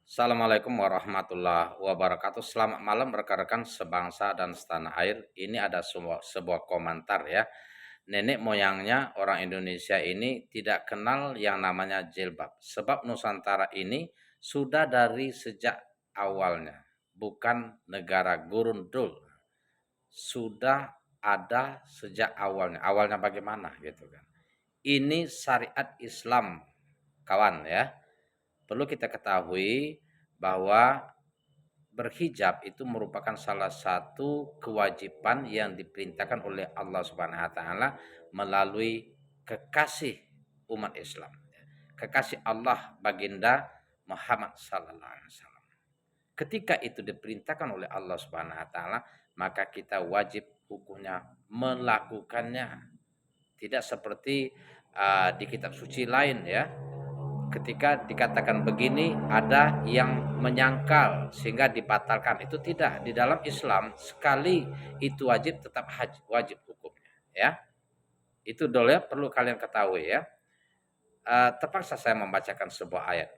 Assalamualaikum warahmatullahi wabarakatuh. Selamat malam rekan-rekan sebangsa dan setanah air. Ini ada sebuah komentar ya. Nenek moyangnya orang Indonesia ini tidak kenal yang namanya jilbab. Sebab Nusantara ini sudah dari sejak awalnya. Bukan negara gurundul. Sudah ada sejak awalnya. Awalnya bagaimana gitu kan. Ini syariat Islam kawan ya. Perlu kita ketahui bahwa berhijab itu merupakan salah satu kewajiban yang diperintahkan oleh Allah Subhanahu wa taala melalui kekasih umat Islam. Kekasih Allah baginda Muhammad sallallahu alaihi wasallam. Ketika itu diperintahkan oleh Allah Subhanahu wa taala, maka kita wajib hukumnya melakukannya. Tidak seperti di kitab suci lain ya, ketika dikatakan begini ada yang menyangkal sehingga dibatalkan. Itu tidak. Di dalam Islam sekali itu wajib tetap wajib hukumnya ya. Itu dulu ya, perlu kalian ketahui ya. Terpaksa saya membacakan sebuah ayat.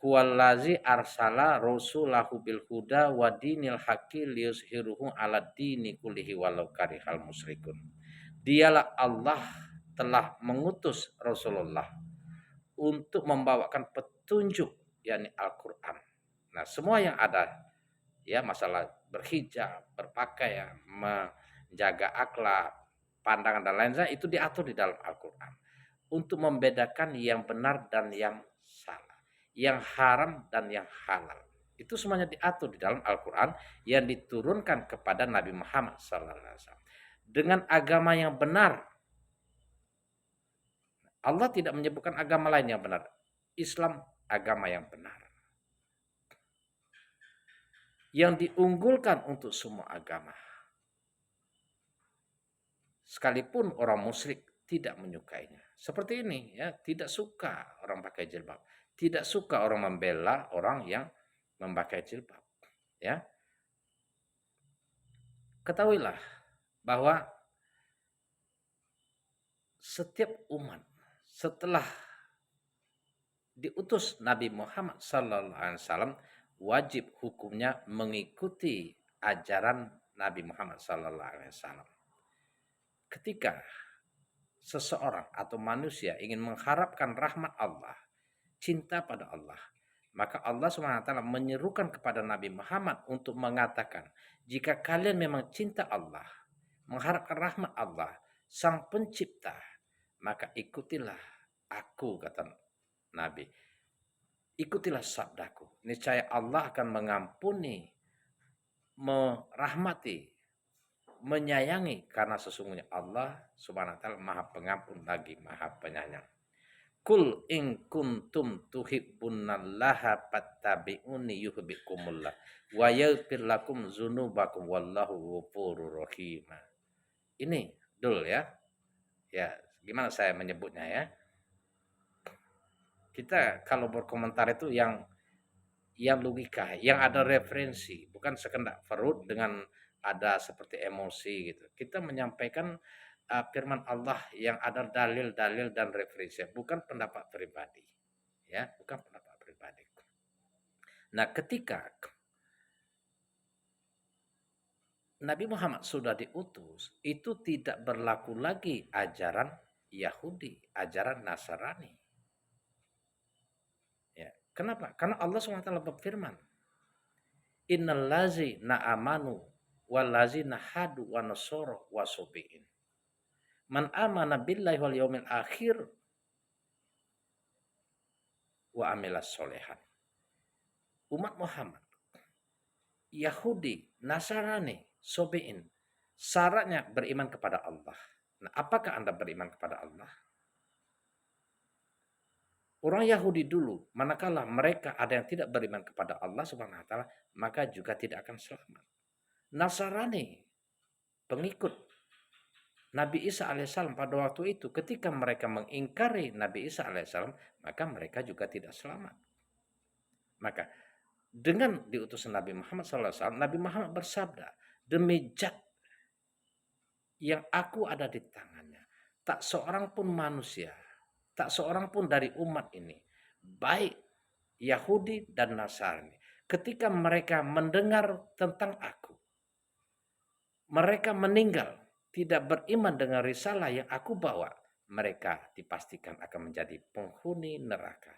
Huwallazi arsala rasulahu bil huda wa dinil haqqi liyuzhiruhu ala dini kullihi walau karihal musyrikun. Dialah Allah telah mengutus Rasulullah untuk membawakan petunjuk, yakni Al-Quran. Nah, semua yang ada ya, masalah berhijab, berpakaian, menjaga akhlak, pandangan dan lain-lain itu diatur di dalam Al-Quran untuk membedakan yang benar dan yang salah, yang haram dan yang halal. Itu semuanya diatur di dalam Al-Quran yang diturunkan kepada Nabi Muhammad SAW. Dengan agama yang benar, Allah tidak menyebutkan agama lain yang benar. Islam agama yang benar. Yang diunggulkan untuk semua agama. Sekalipun orang musyrik tidak menyukainya. Seperti ini ya, tidak suka orang pakai jilbab. Tidak suka orang membela orang yang memakai jilbab. Ya. Ketahuilah bahwa setiap umat setelah diutus Nabi Muhammad SAW wajib hukumnya mengikuti ajaran Nabi Muhammad SAW. Ketika seseorang atau manusia ingin mengharapkan rahmat Allah, cinta pada Allah, maka Allah SWT menyerukan kepada Nabi Muhammad untuk mengatakan, jika kalian memang cinta Allah, mengharapkan rahmat Allah, Sang Pencipta, maka ikutilah aku, kata Nabi. Ikutilah sabdaku. Niscaya Allah akan mengampuni, merahmati, menyayangi, karena sesungguhnya Allah Subhanahu wa taala Maha Pengampun lagi Maha Penyayang. Kul in kuntum tuhibbunallaha fattabi'uni yuhibbukumullah wa yaghfir lakum dzunubakum wallahu ghafurur rahim. Ini dul ya. Ya, gimana saya menyebutnya ya? Kita kalau berkomentar itu yang logika, yang ada referensi, bukan sekedar perut dengan ada seperti emosi gitu. Kita menyampaikan firman Allah yang ada dalil-dalil dan referensi, bukan pendapat pribadi. Ya, bukan pendapat pribadi. Nah, ketika Nabi Muhammad sudah diutus, itu tidak berlaku lagi ajaran Yahudi, ajaran Nasrani. Ya, kenapa? Karena Allah SWT berfirman, Innallazina amanu wallazina hadu wa nasoro wa sobiin. Man amana billahi wal yaumil akhir wa amilas solehan. Umat Muhammad, Yahudi, Nasrani, sobiin, syaratnya beriman kepada Allah. Nah, apakah Anda beriman kepada Allah? Orang Yahudi dulu, manakala mereka ada yang tidak beriman kepada Allah Subhanahu wa taala, maka juga tidak akan selamat. Nasrani, pengikut Nabi Isa alaihissalam pada waktu itu, ketika mereka mengingkari Nabi Isa alaihissalam, maka mereka juga tidak selamat. Maka dengan diutusan Nabi Muhammad SAW, Nabi Muhammad bersabda, demi zat yang aku ada di tangannya, tak seorang pun manusia, tak seorang pun dari umat ini, baik Yahudi dan Nasrani. Ketika mereka mendengar tentang aku, mereka meninggal, tidak beriman dengan risalah yang aku bawa, mereka dipastikan akan menjadi penghuni neraka.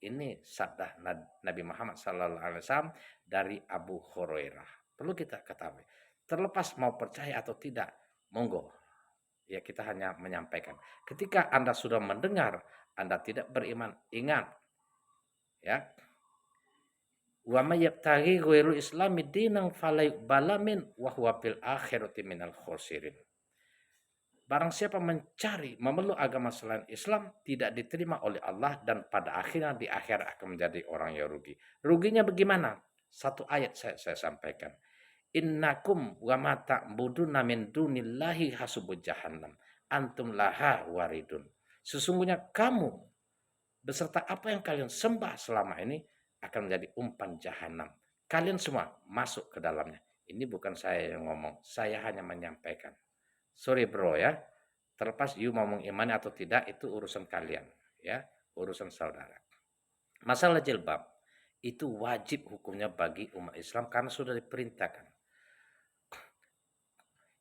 Ini sabda Nabi Muhammad SAW dari Abu Hurairah. Perlu kita ketahui. Terlepas mau percaya atau tidak, monggo. Ya, kita hanya menyampaikan. Ketika Anda sudah mendengar, Anda tidak beriman, ingat ya. Wa may yabtaghi ghairul islami dinan fala yuqbala min wa huwa fil akhirati minal khosirin. Barang siapa mencari, memeluk agama selain Islam, tidak diterima oleh Allah dan pada akhirnya di akhir akan menjadi orang yang rugi. Ruginya bagaimana? Satu ayat saya sampaikan. Innakum wa ma ta'buduna min dunillahi hasubul jahannam. Antum laha waridun. Sesungguhnya kamu beserta apa yang kalian sembah selama ini akan menjadi umpan jahanam. Kalian semua masuk ke dalamnya. Ini bukan saya yang ngomong, saya hanya menyampaikan. Sorry bro ya, terlepas you mau mengimani atau tidak itu urusan kalian ya, urusan saudara. Masalah jilbab itu wajib hukumnya bagi umat Islam karena sudah diperintahkan.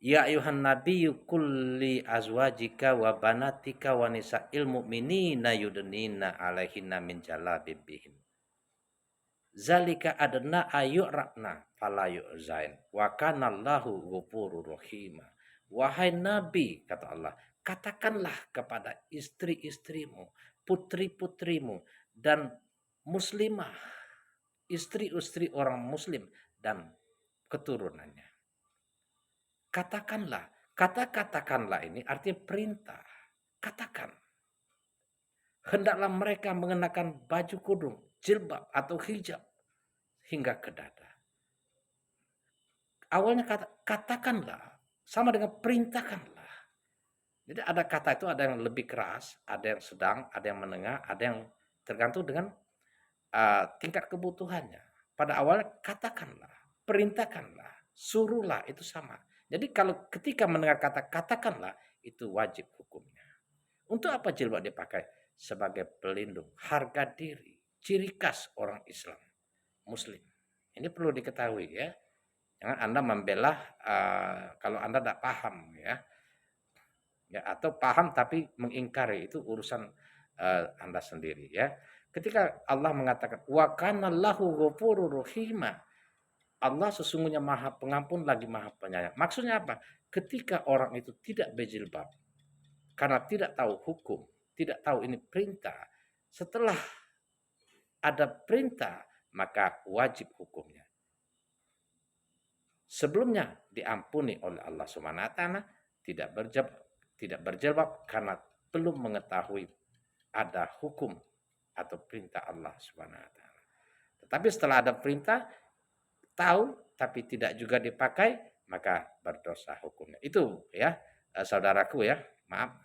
Ya ayuhan nabiyyu kulli azwajika wa banatika wa nisa'il mu'minina yudnina alaihinna min jalabibihin. Zalika adna ayu'ra'na fala yu'zain wa kana Allahu ghafurur rahim. Wahai Nabi, kata Allah, katakanlah kepada istri-istrimu, putri-putrimu dan muslimah, istri-istri orang muslim dan keturunannya. Katakanlah, katakanlah ini artinya perintah. Katakan. Hendaklah mereka mengenakan baju kudung, jilbab atau hijab hingga ke dada. Awalnya katakanlah sama dengan perintahkanlah. Jadi ada kata itu ada yang lebih keras, ada yang sedang, ada yang menengah, ada yang tergantung dengan tingkat kebutuhannya. Pada awalnya katakanlah, perintahkanlah, suruhlah itu sama. Jadi kalau ketika mendengar kata katakanlah itu wajib hukumnya. Untuk apa jilbab dipakai? Sebagai pelindung, harga diri, ciri khas orang Islam, Muslim. Ini perlu diketahui ya. Jangan Anda membela kalau Anda tidak paham ya. Ya, atau paham tapi mengingkari itu urusan Anda sendiri ya. Ketika Allah mengatakan wa kana lahu ghafurur rahima, Allah sesungguhnya Maha Pengampun lagi Maha Penyayang. Maksudnya apa? Ketika orang itu tidak berjilbab karena tidak tahu hukum, tidak tahu ini perintah, setelah ada perintah maka wajib hukumnya. Sebelumnya diampuni oleh Allah Subhanahu wa taala, tidak berjilbab karena belum mengetahui ada hukum atau perintah Allah Subhanahu wa taala. Tetapi setelah ada perintah, tahu tapi tidak juga dipakai, maka berdosa hukumnya. Itu ya, saudaraku ya. Maaf,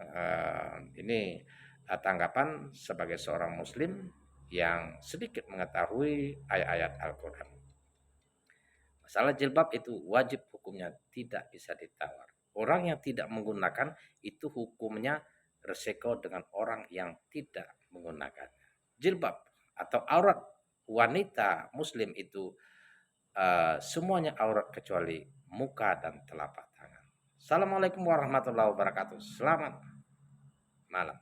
ini tanggapan sebagai seorang muslim yang sedikit mengetahui ayat-ayat Al-Qur'an. Masalah jilbab itu wajib hukumnya, tidak bisa ditawar. Orang yang tidak menggunakan itu hukumnya resiko dengan orang yang tidak menggunakan. Jilbab atau aurat wanita muslim itu semuanya aurat kecuali muka dan telapak tangan. Assalamualaikum warahmatullahi wabarakatuh. Selamat malam.